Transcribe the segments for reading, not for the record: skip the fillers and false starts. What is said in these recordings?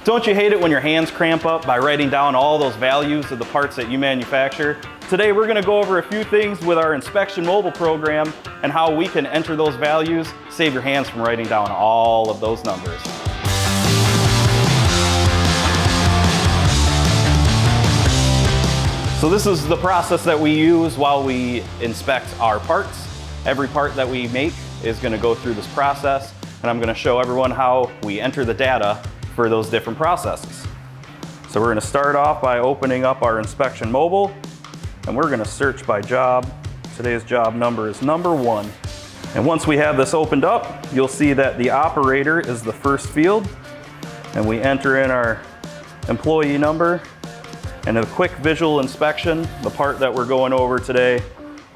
Don't you hate it when your hands cramp up by writing down all those values of the parts that you manufacture? Today we're going to go over a few things with our Inspection Mobile program and how we can enter those values, save your hands from writing down all of those numbers. So this is the process that we use while we inspect our parts. Every part that we make is going to go through this process, and I'm going to show everyone how we enter the data for those different processes. So we're going to start off by opening up our Inspection Mobile, and we're going to search by job. Today's job number is number 1. And once we have this opened up, you'll see that the operator is the first field, and we enter in our employee number. And a quick visual inspection, the part that we're going over today,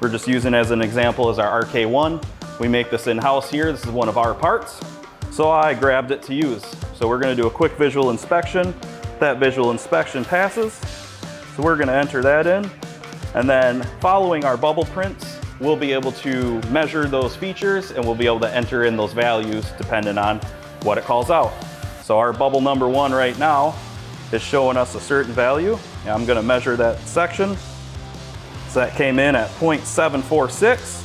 we're just using as an example as our RK1. We make this in-house here. This is one of our parts. So I grabbed it to use. So we're going to do a quick visual inspection. That visual inspection passes. So we're going to enter that in. And then following our bubble prints, we'll be able to measure those features and we'll be able to enter in those values depending on what it calls out. So our bubble number 1 right now is showing us a certain value. Now I'm going to measure that section. So that came in at 0.746.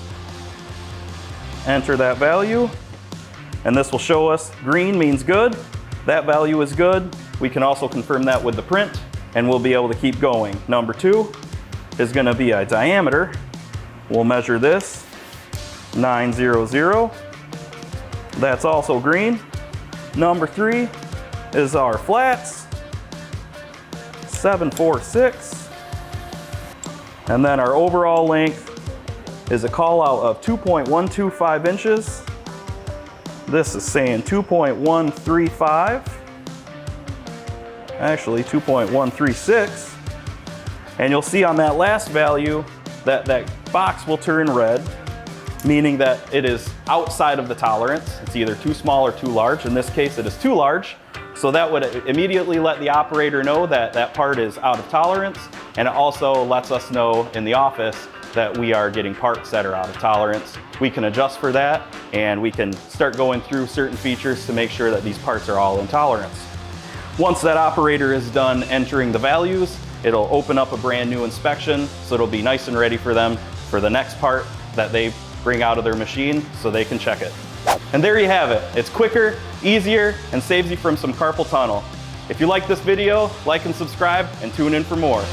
Enter that value. And this will show us green means good. That value is good. We can also confirm that with the print and we'll be able to keep going. Number 2 is going to be a diameter. We'll measure this, 900. That's also green. Number 3 is our flats, 746. And then our overall length is a call out of 2.125 inches. This is saying 2.135. Actually 2.136. And you'll see on that last value that that box will turn red, meaning that it is outside of the tolerance. It's either too small or too large. In this case, it is too large. So that would immediately let the operator know that that part is out of tolerance. And it also lets us know in the office that we are getting parts that are out of tolerance. We can adjust for that and we can start going through certain features to make sure that these parts are all in tolerance. Once that operator is done entering the values, it'll open up a brand new inspection, so it'll be nice and ready for them for the next part that they bring out of their machine so they can check it. And there you have it. It's quicker, easier, and saves you from some carpal tunnel. If you like this video, like and subscribe and tune in for more.